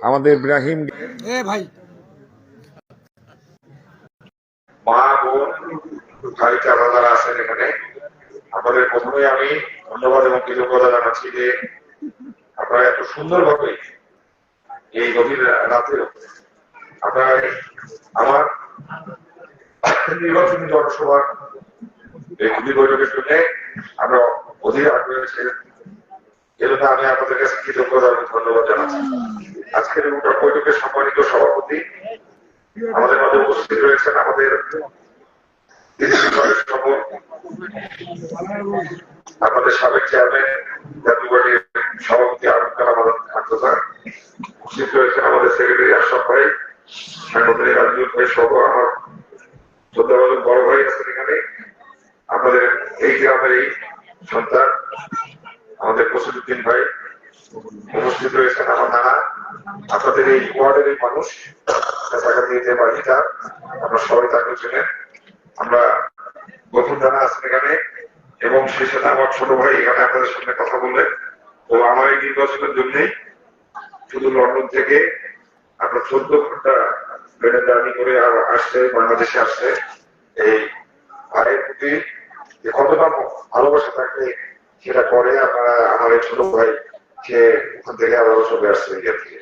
আমাদের ইব্রাহিম ভাই মা বোন ভাই চাচারা আছেন এখানে। আপনাদের প্রথমে আমি ধন্যবাদ এবং কৃতজ্ঞতা জানাচ্ছি যে আপনারা এত সুন্দরভাবে এই গভীর রাতেও আপনারা আমার নির্বাচনী জনসভার এই খুবই বৈঠকের জন্য আমরা অধীর আগ্রহে ছিলেন। এজন্য আমি আপনাদের কাছে কৃতজ্ঞতা এবং ধন্যবাদ জানাচ্ছি। আজকের বৈঠকের সম্মানিত সভাপতি আমাদের মধ্যে উপস্থিত রয়েছেন আমাদের আমাদের সাবেক চেয়ারম্যান জাতীয় পার্টির সভাপতি আরব কালাম আন্তর্জাতিক উপস্থিত রয়েছেন আমাদের সেক্রেটারি আশরাফ ভাই, সাংগঠনিক রাজনীতি ভাই সহ আমার শ্রদ্ধাভাজন বড় ভাই আছেন এখানে। আমাদের এই গ্রামের এই সন্তান আমাদের প্রসিদুদ্দিন ভাই উপস্থিত রয়েছেন, আমার নানা, আপনাদের এই ওয়ার্ডের এই মানুষ যে বাড়িটা আমরা সবাই তাকে চেনেন। আমরা গঠন জানা আছেন এখানে এবং সেই সাথে আমার ছোট ভাই এখানে আপনাদের সামনে কথা বললেন। তো আমার এই নির্বাচনের জন্যই শুধু লন্ডন থেকে আপনার 14 ঘন্টা ট্রেনে জার্নি করে আসছে, বাংলাদেশে আসছে। এই ভাইয়ের প্রতি কতটা ভালোবাসা থাকে সেটা করে আপনারা আমার এই ছোট ভাই সে ওখান থেকে আবার চলে আসছে ইন্ডিয়া থেকে।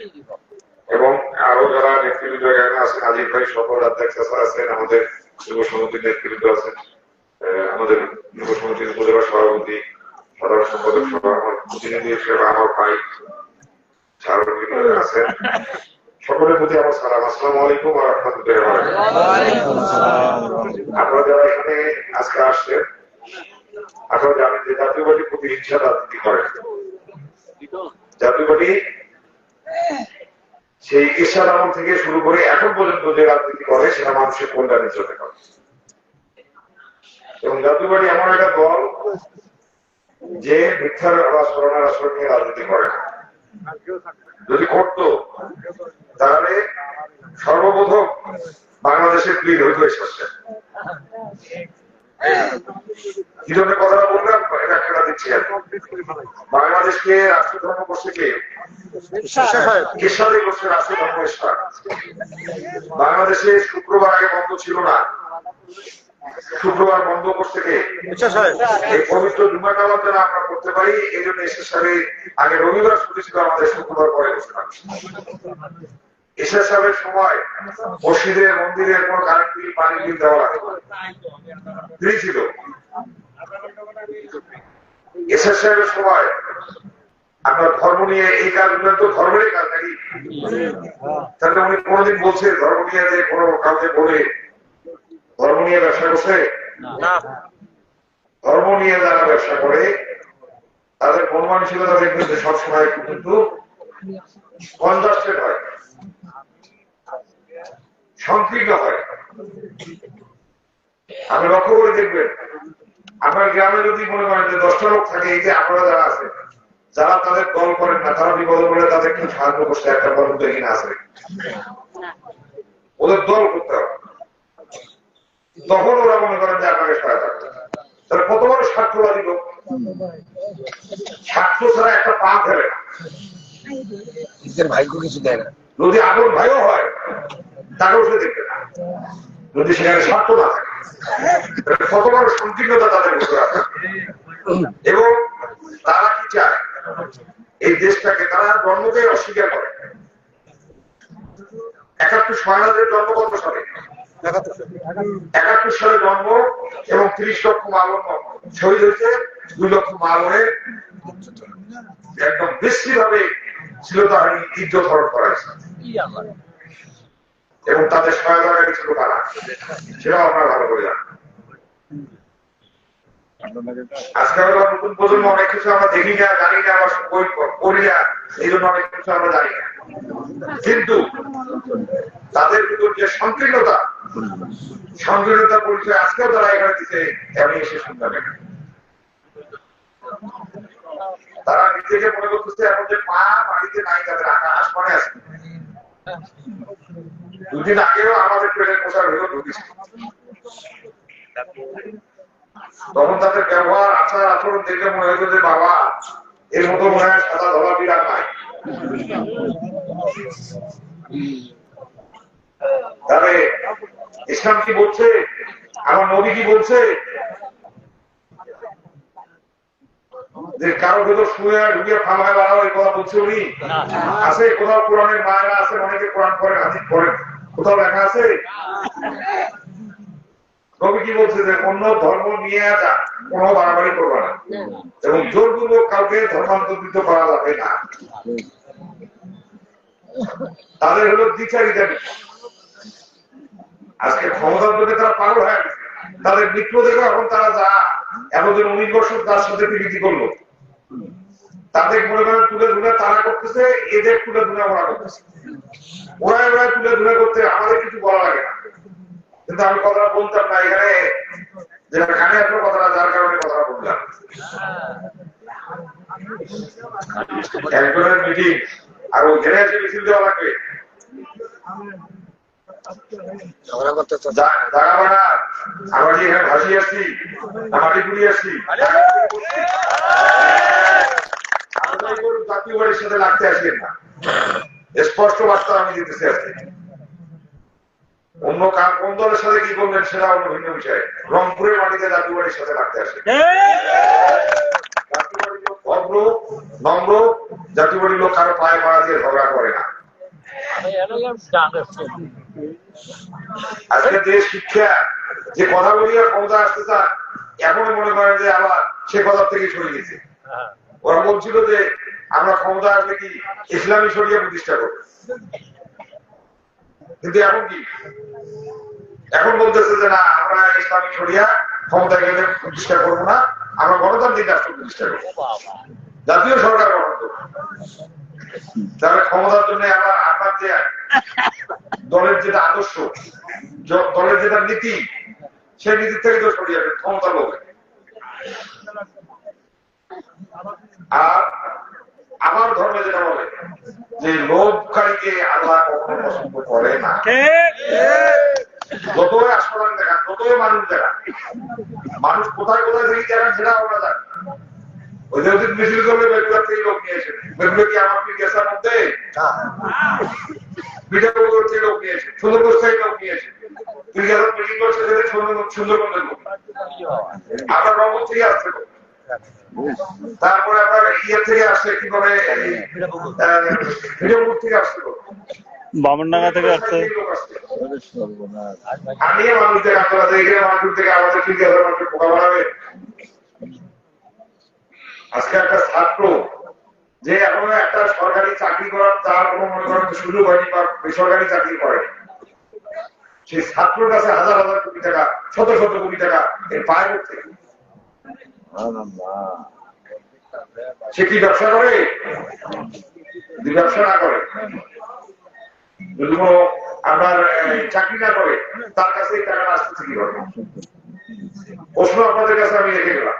এবং আরো যারা নেতৃবৃন্দ এখানে আছেন, আজিজ ভাই সকল অধ্যক্ষ আছেন, আমাদের যুব সমিতির নেতৃবৃন্দ আছেন, আমাদের যুব সমিতির উপজেলা সভাপতি, সাধারণ সম্পাদক সহ আমার প্রতিনিধি হিসেবে আমার ভাই আছেন। সকলের প্রতি আমার সালাম, আসসালামু আলাইকুম ওয়া রাহমাতুল্লাহি ওয়া বারাকাতুহু। আপনারা যারা এখানে আজকে আসছেন, আপনারা জানেন যে জাতীয় পার্টি প্রতিহিংসা রাজনীতি করে। জাতীয় পার্টি সেই এরশাদ আমল থেকে শুরু করে এখন পর্যন্ত যে রাজনীতি করে সেটা মানুষের কল্যাণের জন্য করে। এবং জাতীয় পার্টি এমন একটা দল যে মিথ্যার আচরণের আচরণ নিয়ে রাজনীতি করে না। যদি করতো তাহলে সর্বপ্রথম বাংলাদেশের প্লিড হইতো এসেছে। কি ধরনের কথাটা বললাম এটা খেলা দিচ্ছি। বাংলাদেশকে রাষ্ট্র ধর্ম করছে কে? এরশাদই করছে রাষ্ট্র ধর্ম এরশাদ। বাংলাদেশে শুক্রবার আগে বন্ধ ছিল না, শুক্রবার বন্ধ করছে কে? এই পবিত্র জুমার নামাজ যেন আমরা করতে পারি এই জন্য এসে আগে রবিবার ছুটি ছিল, আমাদের শুক্রবার পরে বসলাম। এসে সাহেবের সময় মসজিদের মন্দিরের কোন কারেন্ট বিল পানি বিল দেওয়া লাগে ফ্রি ছিল। এসে সাহেবের সময় আপনার ধর্ম নিয়ে এই কাজ তো ধর্মেরই কাজ নাকি? তাহলে উনি কোনদিন বলছে ধর্ম নিয়ে যে কোনো কাউকে বলে ধর্ম নিয়ে ব্যবসা করছে? ধর্ম নিয়ে যারা ব্যবসা করে তাদের মন মানসিকতা দেখবেন যে সবসময় কিন্তু কনজাস্টেড হয়, সংকীর্ণ হয়। আপনি লক্ষ্য করে দেখবেন আপনার গ্রামে যদি মনে করেন যে 10টা লোক থাকে, এই যে আপনারা যারা আছে যারা তাদের দল করেন না, তারা বিপদ বলে তাদের কেউ সাহায্য করছে একটা দল দেখি না আছে, ওদের দল করতে হবে। তখন ওরা মনে করেন যে আপনাকে সহায়তা করবে। তাহলে কত বড় স্বার্থবাদী লোক, স্বার্থ ছাড়া একটা পা ফেলে না, নিজের ভাইকে কিছু দেয় না। যদি আপন ভাইও হয় তাকেও সে দেখবে না যদি সেখানে স্বার্থ না থাকে। কত বড় সংকীর্ণতা তাদের ভিতরে আছে। এবং তারা কি চায় এই দেশটাকে, তারা জন্মকে অস্বীকার করে। 71 সয়নাদের জন্ম কত সালে? 71 সালে জন্ম এবং 30 লক্ষ মা বোন শহীদ হয়েছে। 2 লক্ষ মা বোনের একদম বেশি ভাবে শ্লীলতাহানি ইজ্জত হরণ করা হয়েছে এবং তাদের সহায়তা ছিল তারা, সেটাও আপনারা ভালো করে জানেন। আজকাল নতুন প্রজন্ম অনেক কিছু আমরা দেখি না, জানি না, আমরা করি না, এই জন্য অনেক কিছু আমরা জানি না। কিন্তু তাদের ভিতর যে সংকীর্ণতা পরিচয় আজকেও তারা এখানে দিতে এমনি এসে শুনতে পারে। তারা নিজেকে মনে করতেছে এখন যে মা বাড়িতে নাই, তাদের আসমানে আছে। 2 দিন আগেও আমাদের ট্রেনের প্রচার হলো ঢুকেছে, তখন তাদের ব্যবহার আচার আচরণ দেখে মনে হতো যে বাবা এর মতো মনে হয় সাদা ধলা বিড়াল নাই। তবে ইসলাম কি বলছে, আমার নবী কি বলছে যে কারো ভেতর শুয়ে ঢুকে ফালায় বাড়াও, এই কথা বলছে উনি? আছে কোথাও? কোরআনের মায়েরা আছে, অনেকে কোরআন করেন, হাদিস পড়েন, কোথাও লেখা আছে? নবী কি বলছে যে অন্য ধর্ম নিয়ে যা, কোনো বাড়াবাড়ি করবে না, এবং জোরপূর্বক কাউকে ধর্মান্তরিত করা যাবে না। তাদের হলো দ্বিচারিতা। আজকে ক্ষমতার জন্য তারা পাগল হয়ে গেছে, তাদের মৃত্যু দেখে এখন তারা যা এতদিন 19 বছর তার সাথে প্রীতি করলো, তাদের মনে করেন তুলে ধুলে তারা করতেছে, এদের তুলে ধুলে ওরা করতেছে, ওরা তুলে ধুলে করতে আমাদের কিছু বলা লাগে না। কিন্তু আমি কথাটা বলতাম না এখানে, যেটা কানে আসলো কথাটা, যার কারণে কথাটা বললাম। একজনের মিটিং আর ও ঘেরে এসে মিছিল দেওয়া লাগবে, আমরা যে এখানে ভাসি আসছি, মাটি পুড়ি আসছি, জাতীয় বাড়ির সাথে লাগতে আসবেন না, স্পষ্ট বার্তা আমি দিতেছি। আজকে অন্য কোন দলের সাথে কি করবেন সেটা অন্য ভিন্ন বিষয়। রংপুরের মাটিতে জাতীয় বাড়ির সাথে লাগতে আসে। জাতীয় বাড়ির লোক ভদ্র নম্র, জাতীয় বাড়ির লোক কারো পায়ে মারা দিয়ে ঝগড়া করে না। আজকে যে শিক্ষা, যে কথা বলিয়া ক্ষমতা আসতে চান, এখন মনে করেন যে আবার সে কথা থেকে সরে গেছে। ওরা বলছিল যে আমরা ক্ষমতা আসলে কি ইসলামী শরিয়া প্রতিষ্ঠা করবো, কিন্তু এখন কি, এখন বলতেছে যে না, আমরা ইসলামী শরিয়া ক্ষমতা গেলে প্রতিষ্ঠা করবো না, আমরা গণতান্ত্রিক রাষ্ট্র প্রতিষ্ঠা করবো, জাতীয় সরকার গঠন করবো। তাহলে ক্ষমতার জন্য আপনার যে দলের যেটা আদর্শ, দলের যেটা নীতি, সেই নীতির থেকে তো সরিয়ে যাবে ক্ষমতা লোভে। আর আমার ধর্মে যেটা বলে যে লোভকারীকে আল্লাহ কখনো পছন্দ করে না। যতই আসমান দেখান, যতই মানুষ দেখান, মানুষ কোথায় কোথায় থেকে দেখান সেটা আমরা জানি। ওই যে ওদের মিছিল করলে বেগুলার থেকে লোক নিয়েছে, বেগুলো কি আমার গেছার মধ্যে বিটাপুর থেকে লোক নিয়েছে, সুন্দরবন থেকে লোক নিয়েছে, মিটিং করছে সুন্দরবনের লোক, আমরা রংপুর থেকে আসছে, তারপরে আপনার ইয়ে থেকে আসছে, কি বলে বিটাপুর থেকে আসছে, বামনডাঙ্গা থেকে আসছে। আমি মানুষ থেকে আপনারা দেখে মানুষ থেকে আমাদের কি মানুষের পোকা বানাবে। আজকে একটা ছাত্র যে এখনো একটা সরকারি চাকরি করার তার কোনো মনে করেন সুযোগ হয়নি বা বেসরকারি চাকরি করে, সেই ছাত্রের কাছে হাজার হাজার কোটি টাকা, শত শত কোটি টাকা এর পায় করতে, সে কি ব্যবসা করে? যদি ব্যবসা না করে, যদি কোনো আপনার চাকরি না করে, তার কাছে এই টাকাটা আসতেছে কিভাবে? প্রশ্ন আপনাদের কাছে আমি রেখে গেলাম।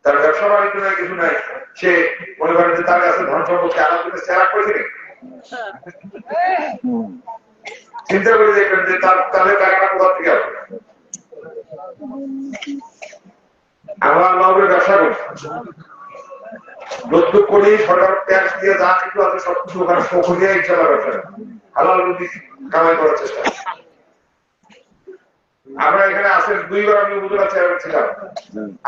তার ব্যবসা বাণিজ্য নাই, কিছু নাই, সে মনে করেন যে তার কাছে ধন সম্পত্তি আলাদা করে সেরা করেছে। চিন্তা করে দেখবেন যে তাহলে টাকাটা কোথা থেকে আসবে? আমরা আল্লাহর ব্যবসা করি, যতটুক করি সরকার ট্যাক্স দিয়ে যা কিছু আছে সবকিছু ওখানে শোক দিয়ে ইনশাল্লাহ ব্যবসা হালাল রুজি কামাই করার চেষ্টা করি। আমরা এখানে আসেন, দুইবার আমি উপজেলা চেয়ারম্যান ছিলাম,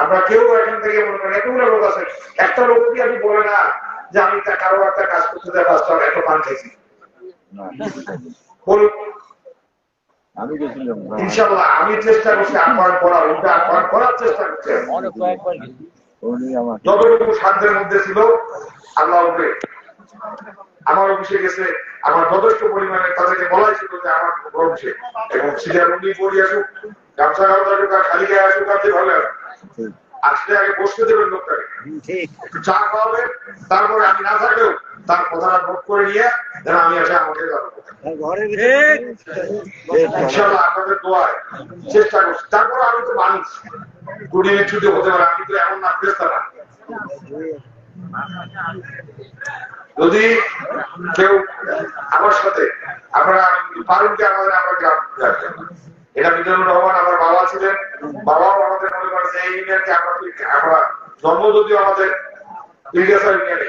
আমরা কেউ এখান থেকে মনে করেন এতগুলো লোক আছে, একটা লোক কি আমি বলে না যে আমি কারো একটা কাজ করতে যাই রাস্তার এত পান খেয়েছি, ইনশাল্লাহ আমি চেষ্টা করছি আহ্বান করার, ওটা আহ্বান করার চেষ্টা করছি। যতটুকু সাধ্যের মধ্যে ছিল আল্লাহ উপরে আমার অফিসে গেছে, আমার যথেষ্ট পরিমাণে তাদেরকে বলাই ছিল যে আমার অফিসে এবং সিরিয়া মন্দির পড়ি আসুক, গামছা গামছা আসুক, খালি গায়ে আসুক, আপনি ভালো আসলে আগে বসতে দেবেন লোকটাকে, একটু চা খাওয়াবেন, তারপরে আমি না থাকলেও তার কথাটা নোট করে নিয়ে যেন আমি আসে আমাকে যাবো। ইনশাআল্লাহ আপনাদের দোয়ায় চেষ্টা করছি। তারপরে আমি তো মানুষ, দুনিয়ার ছুটি হতে পারে, আমি তো এমন না ফেরেশতা না। যদি কেউ আমার সাথে আপনারা পারেন যে আমাদের আমরা গ্রাম এটা মিজানুর রহমান আমার বাবা ছিলেন, বাবাও আমাদের মনে করেন যে এই ইউনিয়নকে আমরা জন্ম যদিও আমাদের ইউনিয়নে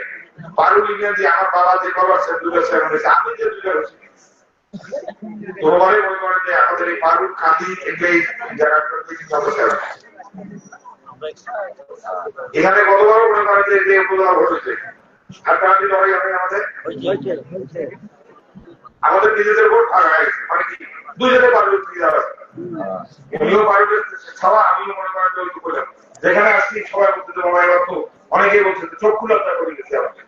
পারুল বলি না যে আমার বাবা যে বাবার সে দুইবার চেয়ারম্যান হয়েছে, আমি যে দুইবার হয়েছি তোমারই মনে করেন যে আমাদের এই পারুল খাদি এই জায়গাটা কিন্তু আমরা চেয়ারম্যান। এখানে কতবার মনে করেন যে উপজেলা ভোট হয়েছে, আর কারণ হয় আমাদের আমাদের নিজেদের ভোট ভাগ হয়ে গেছে, মানে কি দুজনে পারুল উনিও পারুলের ছাওয়া, আমিও মনে করেন যে ওই করলাম। যেখানে আসছি সবাই বলতে মোবাইল তো অনেকেই বলছে চোখ খুলাপটা করে গেছি আমাকে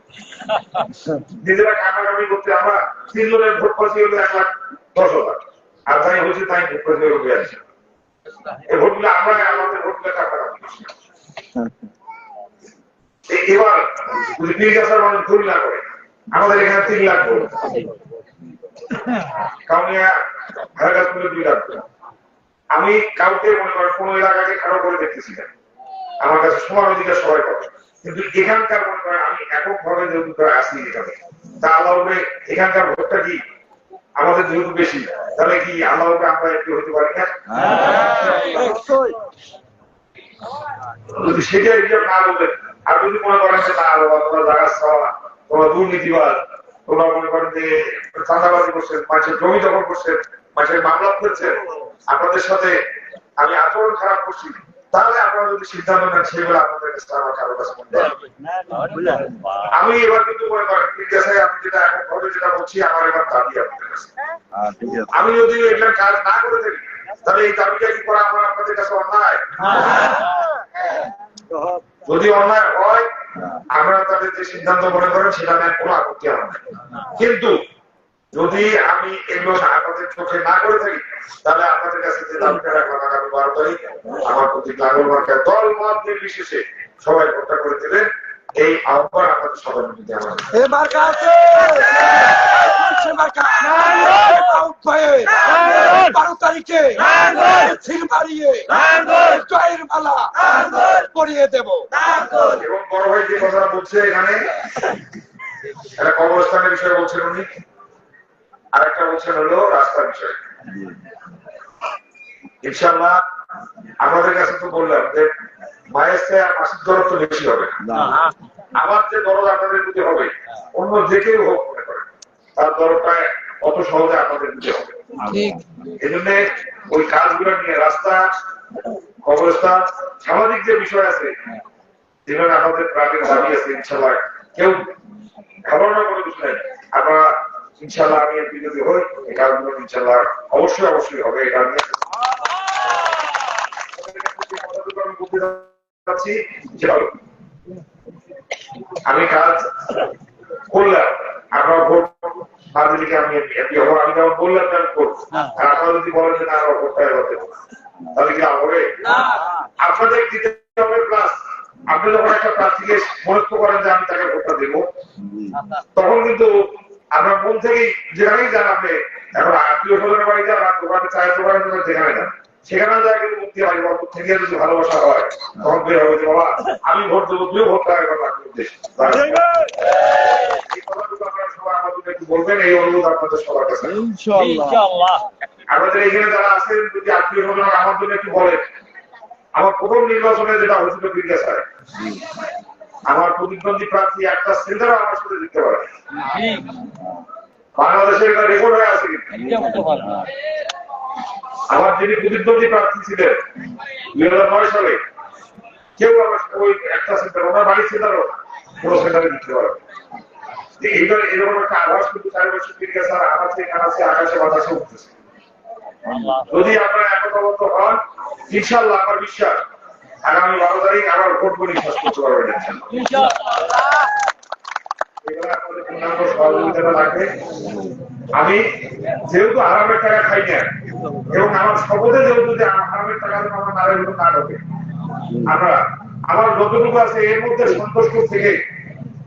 নিজেরা কান্নাকামি করতে। আমরা 3 জনের ভোট পাচ্ছি হলো 1,10,000, আর তাই হচ্ছে তাই ভোট পাচ্ছি হলো 82। এই ভোটগুলো আমরা আমাদের ভোটগুলো কাটাকাটি করছি। এবার যদি নির্বাচন মানুষ ভুল না করে, আমাদের এখানে 3 লাখ ভোট, কাউনিয়া হায়দ্রাবাদ 2 লাখ ভোট। আমি কাউকে মনে করেন কোন এলাকাকে খারাপ করে দেখতেছি না, আমার কাছে সমান অধিকার সবাই পাবে। কিন্তু এখানকার মনে করেন আমি এককভাবে যেহেতু আসি এখানে, তা আল্লাহকে এখানকার ভোটটা কি আমাদের যেহেতু বেশি, তাহলে কি আল্লাহকে আমরা একটু হতে পারি না? যদি সেটা হিসাব না বলবেন, আর যদি মনে করেন যে না তোমরা জায়গা চাওয়া, তোমরা দুর্নীতিবাদ, তোমরা মনে করেন যে চাঁদাবাজি করছেন, মানুষের জমি দখল করছেন, মানুষের মামলা করছেন, আপনাদের সাথে আমি আচরণ খারাপ করছি, তাহলে আপনারা যদি সিদ্ধান্ত নেন সেগুলো আপনাদের কাছে আমার কারো কাছে আমি এবার কিন্তু মনে করেন আমি যেটা এখন ঘরে যেটা বলছি আমার এবার দাবি আপনাদের কাছে। আমি যদি এগুলো কাজ না করে থাকি তাহলে এই দাবিটা কি করা আমার আপনাদের কাছে অন্যায়? যদি অন্যায় হয় আমরা তাদের যে সিদ্ধান্ত মনে করেন সেটা নেন, কোনো আপত্তি আমার নেই। কিন্তু যদি আমি এগুলো আপনাদের চোখে না করে থাকি তাহলে আপনাদের কাছে যে দাবিটা রাখলাম আগামী 12 তারিখ আমার প্রতি লাঙ্গল মার্কায় দল মত নির্বিশেষে সবাই ভোটটা করে দেবেন, এই আহ্বান আপনাদের সবার মধ্যে আমার 12 তারিখে জয়ের মালা পরিয়ে দেব। এবং বড় ভাই যে কথা বলছে এখানে একটা কবরস্থানের বিষয়ে বলছেন উনি, আরেকটা বলছেন হলো রাস্তার বিষয়। ইনশাআল্লাহ আমাদের কাছে তো বললাম যে মায়ের চেয়ে মাসির দরদ তো বেশি হবে না, আমার যে দরদ আপনাদের প্রতি হবে অন্য যে কেউ হোক মনে করেন তার দরদটা অত সহজে আপনাদের দিতে হবে। এই জন্য ওই কাজগুলো নিয়ে রাস্তা, কবরস্থান, সামাজিক যে বিষয় আছে যেখানে আমাদের প্রাণের দাবি আছে, ইনশাআল্লাহ কেউ ঘাবড়ানোর কোনো কিছু নেই। আমরা ইনশাআল্লাহ আমি এর বিরোধী হই, এই কাজগুলো ইনশাআল্লাহ অবশ্যই অবশ্যই হবে। এই কারণে আমি কাজ করলাম, আপনার ভোট না দিলে আমি আমি যেমন বললাম আমি করবো, আর আপনারা যদি বলেন যে না আমার ভোটটা এবার দেবো না তাহলে কি হবে? আপনাদের দিতে হবে। প্লাস আপনি যখন একটা প্রার্থীকে মনস্থ করেন যে আমি তাকে ভোটটা দেবো, তখন কিন্তু আপনার মন থেকেই যেখানেই যান, আপনি এখন আত্মীয় স্বজনের বাড়ি যান, দোকানে চায়ের দোকানে যেখানে যান, সেখানে যায় কিন্তু মুক্তি হয়। বরকত থেকে যদি ভালোবাসা হয় তখন বের হবে যে বাবা আমি ভোট দেবো, তুইও ভোটটা এবার লাগবে উদ্দেশ্য। এই কথাটুকু আপনারা সবাই আমাদের একটু বলবেন, এই অনুরোধ আপনাদের সবার কাছে। আমাদের এখানে যারা আছেন যদি আত্মীয় স্বজন আমার জন্য একটু বলেন। আমার প্রথম নির্বাচনে যেটা হয়েছিল বিদ্যাসায়, আমার প্রতিদ্বন্দ্বী প্রার্থী একটা সেন্টারও আমার সাথে দিতে পারে। বাংলাদেশে এটা রেকর্ড হয়ে আছে। আমার যিনি প্রতিদ্বন্দ্বী প্রার্থী ছিলেন 2009 সালে, কেউ আমার ওই একটা সেন্টার, ওনার বাড়ির সেন্টারও কোনো সেন্টারে দিতে পারে। এইবার এরকম একটা আভাস কিন্তু 4 বছর বিদ্যাসার আকাশে কানাচে আকাশে বাতাসে উঠতেছে। যদি আপনারা একতাবদ্ধ হন ইনশাআল্লাহ আমার বিশ্বাস আগামী 12 তারিখ আবার ভোট করে বিশ্বাস করতে পারবেন। আমি যেহেতু আরামের টাকা খাই না এবং আমার শপথে যেহেতু যে আরামের টাকা আমার নারের উপর না ঢোকে, আমরা আমার যতটুকু আছে এর মধ্যে সন্তুষ্ট থেকে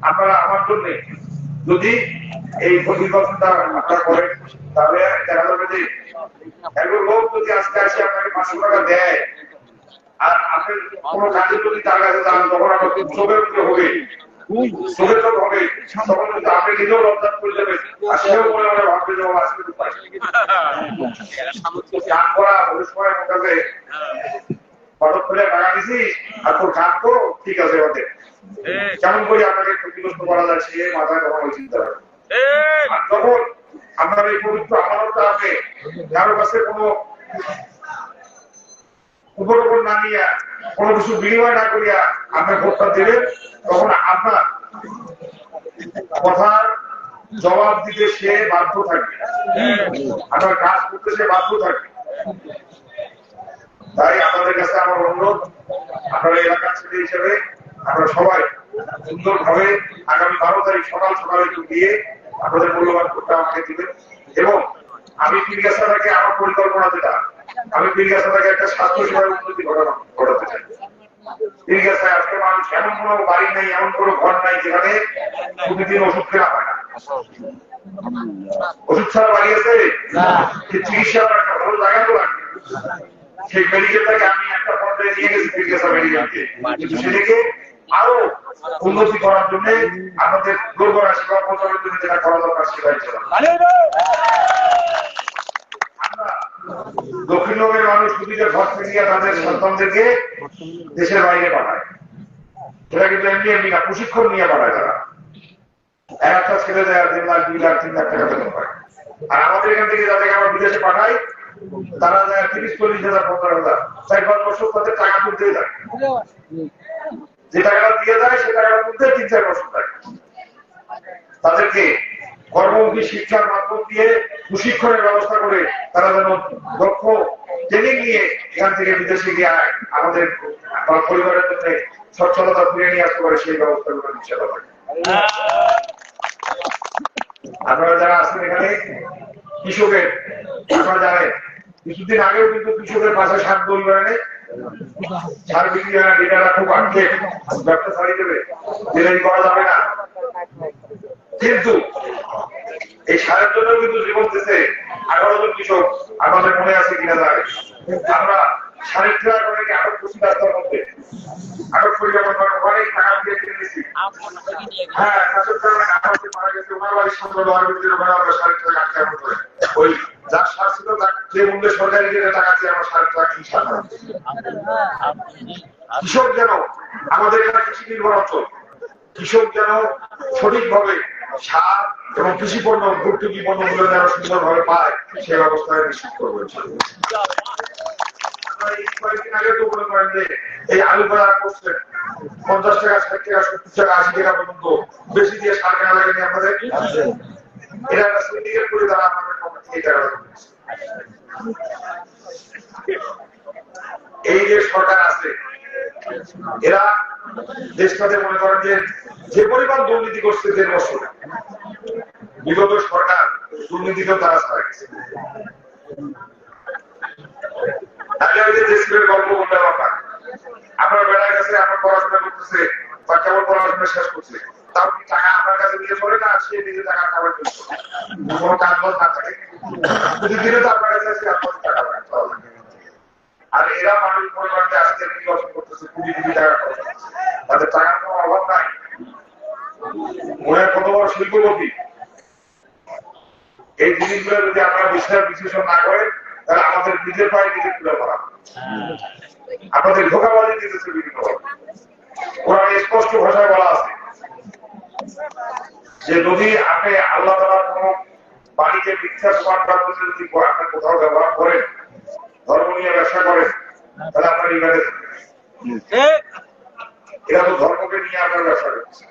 আপনারা আমার জন্য যদি এই নির্বাচনটা আপনারা করেন তাহলে দেখা যাবে যে একজন লোক যদি আজকে আসে আপনাকে 500 টাকা দেয় আর আপনি কোনো কাজে যদি তার কাছে যান তখন আমার চোখের মুখে হবে, চোখের চোখ হবে, তখন কিন্তু আপনি নিজেও রপ্তান করে যাবেন আর সেও মনে মনে ভাববে যে আজকে তো পাই গান করা ওই সময় আমার কাছে হঠাৎ করে টাকা নিছি আর তোর গান করো ঠিক আছে ওদের কেমন করে আপনাকে ক্ষতিগ্রস্ত করা যায় সে মাথায় তখন ওই চিন্তা রাখবে। আর তখন আপনার এই পবিত্র আমানতটা আপনি কারো কাছে কোনো উপর না নিয়ে কোনো কিছু বিনিময় না করিয়া আপনি ভোটটা দিলেন, তখন আপনার কথার জবাব দিতে সে বাধ্য থাকবে, আপনার কাজ করতে সে বাধ্য থাকবে। তাই আপনাদের কাছে আমার অনুরোধ, আপনারা এলাকার ছেলে হিসেবে আপনারা সবাই সুন্দরভাবে আগামী 12 তারিখ সকাল সকালে একটু দিয়ে আপনাদের মূল্যবান ভোটটা আমাকে দিবেন। এবং আমি পীরগাছাটাকে আমার পরিকল্পনা যেটা, আমি পীরগাছাটাকে একটা স্বাস্থ্য সেবার উন্নতি ঘটাতে চাই। পীরগাছায় আজকে মানুষ এমন কোনো বাড়ি নেই, এমন কোনো ঘর নাই যেখানে প্রতিদিন ওষুধ কেনা হয় না। ওষুধ ছাড়া বাড়ি আছে, চিকিৎসা একটা ভালো জায়গা তো লাগবে। সেই মেডিকেলটাকে আমি একটা পর্যায়ে নিয়ে গেছি পীরগাছা মেডিকেলকে, কিন্তু সেটাকে আরো উন্নতি করার জন্য আমাদের দুর্বরা সেবা প্রচারের জন্য যেটা করা দরকার সেটাই ছিল। আমরা দক্ষিণবঙ্গের মানুষ দুটিতে ঘর থেকে তাদের সন্তানদেরকে দেশের বাইরে পাঠায়, সেটা কিন্তু এমনি এমনি না, প্রশিক্ষণ নিয়ে পাঠায়। তারা একটা ছেলে দেয় 3 লাখ 2 লাখ 3 লাখ টাকা বেতন পায়। আর আমাদের এখান থেকে যাদেরকে আমরা বিদেশে পাঠাই তারা যায় 30-40,000 15,000, 4-5 বছর তাদের টাকা তুলতেই থাকে। যে টাকাটা দিয়ে দেয় সে টাকাটা তুলতে 3-4 বছর থাকে। তাদেরকে কর্মমুখী শিক্ষার মাধ্যম দিয়ে প্রশিক্ষণের ব্যবস্থা করে তারা যেন দক্ষ ট্রেনিং নিয়ে এখান থেকে বিদেশে গিয়ে আমাদের পরিবারের জন্য সচ্ছলতা ফিরে নিয়ে আসতে পারে, সেই ব্যবস্থা করে দিচ্ছে। আপনারা যারা আছেন এখানে কৃষকের, আপনারা জানেন কিছুদিন আগেও কিন্তু কৃষকের পাশে সার দল করে সার বিক্রি হয় না, ডিলাররা খুব আটকে ব্যবসা ছাড়িয়ে দেবে, ডিলারি করা যাবে না। কিন্তু এই সারের জন্য কিন্তু জীবন দিচ্ছে 11 জন কৃষক। আমাদের মনে আছে কিনা যায়, আমরা 3.5 করে আটক করছি রাস্তার মধ্যে, আটক করি যখন অনেক টাকা দিয়ে কিনে নিয়েছি। হ্যাঁ, মারা গেছে, ওনার বাড়ির সঙ্গে আমরা 3.5 টাকা আটকে করে ওই যার সার ছিল তার যে মূল্যে সরকারি টাকা দিয়ে আমরা 3.5 টাকা কিনে সার। কৃষক যেন আমাদের এখানে কৃষি নির্ভর অঞ্চল, কৃষক যেন সঠিকভাবে সার এবং কৃষি পণ্য ভর্তুকি পণ্যগুলো যেন সুন্দরভাবে পায় সেই ব্যবস্থায় নিশ্চিত করবো। কয়েকদিন আগে তো মনে করেন যে এই আলু করা করছেন 50 টাকা 60 টাকা 70 টাকা 80 টাকা পর্যন্ত বেশি দিয়ে সার কেনা লাগেনি আপনাদের। এটা একটা সিন্ডিকেট করে তারা আমাদের এই টাকা এই যে সরকার আছে এরা দেশটাতে মনে করেন যে পরিমাণ দুর্নীতি করছে 1.5 বছর, বিগত সরকার দুর্নীতিকেও তারা ছাড়া গেছে। গল্প বললাম আপনার বেড়ার কাছে আপনার পড়াশোনা করতেছে বা কেমন পড়াশোনা শেষ করছে, তাও কি টাকা আপনার কাছে দিয়ে চলে না, সে নিজে টাকা খাবার জন্য কোনো কাজ বাজ না থাকে, প্রতিদিনে তো আপনার কাছে আপনার টাকা পায়। আর এরা মানুষ পরিমাণে আজকে নির্বাচন করতেছে কোটি কোটি টাকা, তাদের টাকার কোনো অভাব নাই। মনে কত বড় শিল্পপতি। এই জিনিসগুলো যদি আমরা বিশ্লেষণ না করেন তাহলে আমাদের নিজের পায়ে নিজে তুলে ধরা, আপনাদের ধোঁকাবাজি দিতেছে বিভিন্ন। কোরআনে স্পষ্ট ভাষায় বলা আছে যে যদি আপনি আল্লাহ তাআলার কোন বাণীকে মিথ্যা প্রমাণ করার জন্য যদি আপনি কোথাও ব্যবহার করেন, ধর্ম নিয়ে ব্যবসা করেন, তাহলে আপনার ইবাদত এরা তো ধর্মকে নিয়ে আপনার ব্যবসা করছে।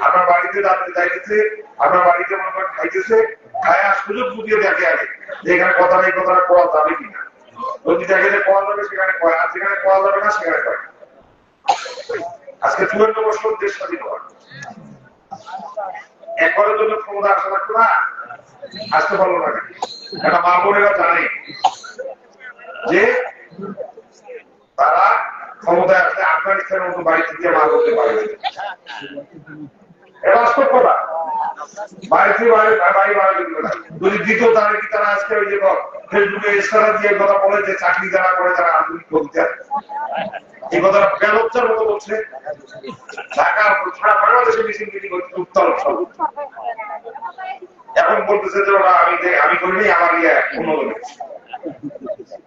আপনার বাড়িতে রাত্রে যাইতেছে, আপনার বাড়িতে মনে করেন খাইতেছে, খায়া সুযোগ বুঝিয়ে দেখে আগে যে এখানে কথা নেই, কথাটা কোয়া যাবে কিনা। যদি দেখে যে কোয়া যাবে সেখানে কয়, আর যেখানে কোয়া যাবে না সেখানে কয়। আজকে 54 বছর দেশ স্বাধীন হওয়ার একবারের জন্য ক্ষমতা আসা লাগতো না, আসতে পারলো না। একটা মা বোনেরা জানে যে তারা ক্ষমতায় আসলে আফগানিস্তানের মতো বাড়ি থেকে মা করতে পারে। এটা বাস্তব কথা। বাড়িতে বাড়ি যদি দিত তাহলে কি তারা আজকে ওই যে ফেসবুকে ইশারা দিয়ে কথা বলে যে চাকরি যারা করে তারা আধুনিক বলতে, এই কথাটা বেলচ্চার মতো বলছে। ঢাকা সারা বাংলাদেশে মিছিল মিটিং হচ্ছে উত্তর, এখন বলতেছে যে ওরা আমি করিনি, আমার ইয়ে অন্যজন।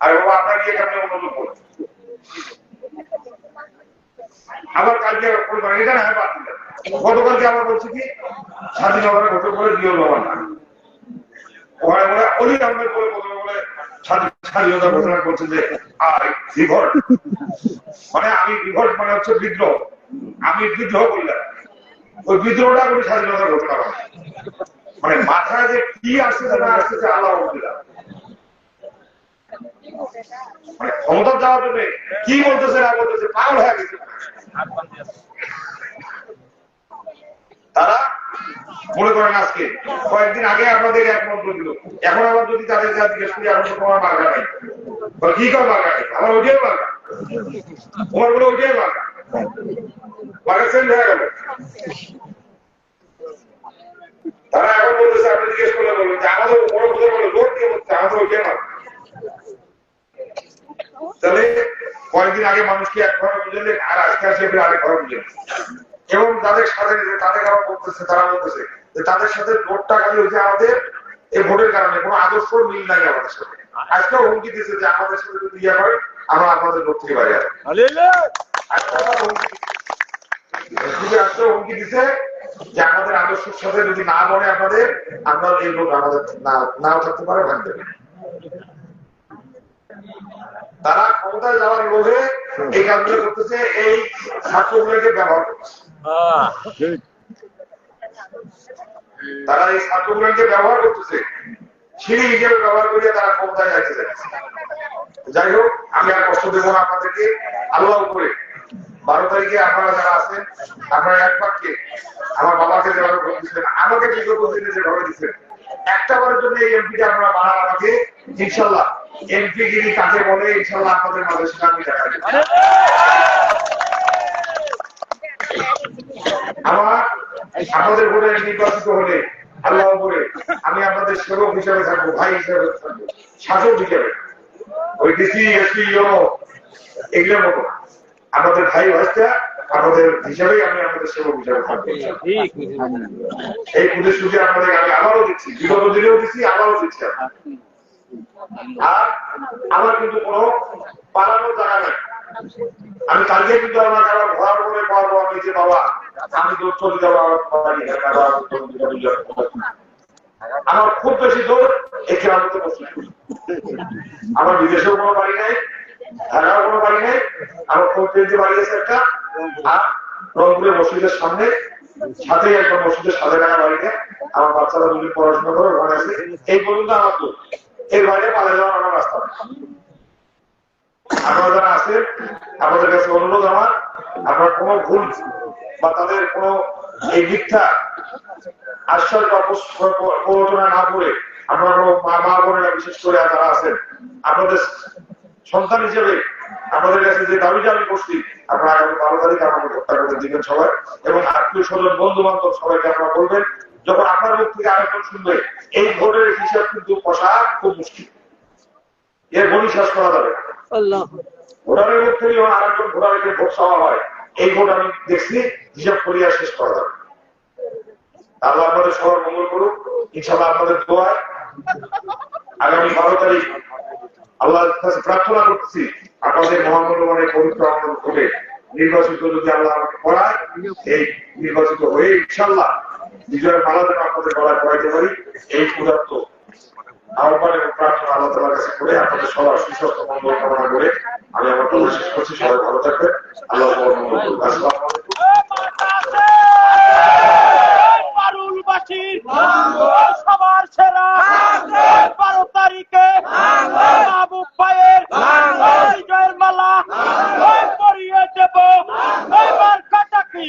আর বাবা আপনার ইয়ে কেমন অন্যজন করছে। আবার কালকে পরিবার এটা না বাদ দিলেন। গতকালকে আবার বলছে কি স্বাধীনতা ঘোষণা করে দিও বাবা না ওখানে বলে অলি আহমেদ বলে প্রথমে বলে স্বাধীনতা ঘোষণা করছে যে রিভল্ট মানে আমি রিভল্ট মানে হচ্ছে বিদ্রোহ আমি বিদ্রোহ করলাম ওই বিদ্রোহটা করে স্বাধীনতা ঘোষণা করে মানে মাথায় যে কি আসতেছে না আসতেছে আল্লাহ মানে ক্ষমতা দেওয়ার জন্য কি বলতেছে না বলতেছে পাগল হয়ে গেছে তারা মনে করেন আজকে কয়েকদিন আগে আপনাদের এক মন্ত্র দিল এখন আবার যদি তাদের যা জিজ্ঞেস করি এখন তো তোমার বাগা নাই কি কর বাগা নেই আমার ওইটাই বাগা তোমার বলে ওইটাই বাগা বাগা চেঞ্জ হয়ে গেল তারা এখন বলতেছে আপনি জিজ্ঞেস করলে বলবেন যে আমাদের বড় বলে বলে লোক দিয়ে বলছে আমাদের ওইটাই বাগা তাহলে কয়েকদিন আগে মানুষকে একভাবে বুঝলেন আর আজকে আসে আরেকভাবে বুঝলেন এবং যাদের সাথে তাদের আবার বলতেছে তারা বলতেছে যে তাদের সাথে ভোটটা খালি হয়েছে আমাদের এই ভোটের কারণে কোনো আদর্শ মিল নাই আমাদের সাথে আজকেও হুমকি দিচ্ছে যে আমাদের সাথে যদি ইয়ে হয় আমরা আপনাদের ভোট থেকে বাইরে আসবো আজকেও হুমকি দিচ্ছে যে আমাদের আদর্শের সাথে যদি না বলে আপনাদের আপনার এই ভোট আমাদের নাও থাকতে পারে ভাঙতে পারে তারা ক্ষমতায় যাওয়ার লোভে এই কাজগুলো করতেছে এই ছাত্রগুলোকে ব্যবহার করছে তারা এই ছাত্রগুলোকে ব্যবহার করতেছে সিঁড়ি হিসেবে ব্যবহার করিয়ে তারা ক্ষমতায় যাইতে চাইছে যাই হোক আমি আর কষ্ট দেবো না আপনাদেরকে আল্লাহ করে 12 তারিখে আপনারা যারা আছেন আপনারা এক বাক্যে আমার বাবাকে যেভাবে ভোট দিচ্ছেন আমাকে বিগত দিনে যেভাবে দিচ্ছেন একটা বারের জন্য এই এমপিটা আপনারা বানান আমাকে ইনশাল্লাহ এমপি গিরি কাকে বলে ইনশাল্লাহ আপনাদের মাঝে সেটা আমি দেখা দেব আমার আপনাদের ভোটে নির্বাচিত হলে আল্লাহ করে আমি আপনাদের সেবক হিসেবে থাকবো ভাই হিসেবে থাকবো শাসক হিসেবে ওই ডিসি এসপি এগুলোর মতো আমাদের ভাই ভাইটা আমাদের হিসাবেই আমি আমাদের সেবক হিসাবে থাকবো এই প্রতিশ্রুতি আপনাদের আমি আবারও দিচ্ছি বিগত দিনেও দিচ্ছি আবারও দিচ্ছি আর আমার কিন্তু কোনো পালানোর জায়গা নাই আমি কালকে কিন্তু আমার কারো ঘর করে পারবো আমি যে বাবা আমি তো চলে যাবো আমার খুব বেশি দূর এই খেলাধুলাতে বসে আমার বিদেশেও কোনো বাড়ি নাই ঢাকাও কোনো বাড়ি নেই আমার যে বাড়ি আছে একটা আর রংপুরের মসজিদের সামনে সাথে একদম মসজিদের সাথে রাখা বাড়িতে আমার বাচ্চারা যদি পড়াশোনা করে ওখানে আছে এই পর্যন্ত আমার তো এর বাইরে পালে যাওয়ার আমার রাস্তা আপনারা যারা আছেন আপনাদের কাছে অনুরোধ আমার আপনার কোনো ভুল বা তাদের কোনো এই মিথ্যা আশ্চর্য প্ররোচনা না করে আপনারা কোনো মা বোনেরা বিশেষ করে যারা আছেন আপনাদের সন্তান হিসেবে আপনাদের কাছে যে দাবিটা আমি করছি আপনারা আগামী 12 তারিখ আমাকে হত্যা করে দিবেন সবাই এবং আত্মীয় স্বজন বন্ধু বান্ধব সবাইকে আপনারা বলবেন যখন আপনার মুখ থেকে আরেকজন শুনবে এই ভোটের হিসাব কিন্তু কষা খুব মুশকিল এর বলি শেষ করা যাবে ভোটারের মুখ থেকে যখন আরেকজন ভোটারকে ভোট চাওয়া হয় এই ভোট আমি দেখছি হিসাব করিয়া শেষ করা যাবে আল্লাহ আপনাদের সবার মঙ্গল করুক ইনশাআল্লাহ আপনাদের দোয়ায় আগামী 12 তারিখ আল্লাহর কাছে প্রার্থনা করতেছি আপনাদের মহামূল্যবানের পবিত্র আমল করে নির্বাচিত যদি আল্লাহ আমাকে করায় এই নির্বাচিত হয়ে ইনশাআল্লাহ বিজয়ের মালা যেন আপনাদের গলায় পড়াইতে পারি এই ক্ষুধার্ত আহ্বান এবং প্রার্থনা আল্লাহ তাআলার কাছে করে আপনাদের সবার সুস্বাস্থ্য মঙ্গল কামনা করে আমি আমার কথা শেষ করছি সবাই ভালো থাকবেন আল্লাহ মঙ্গল করুন আসসালামু আলাইকুম সবার সেরা 12 তারিখে মাহবুব ভাইয়ের বিজয়ের মালা পরিয়ে দেব এবার কাটা কি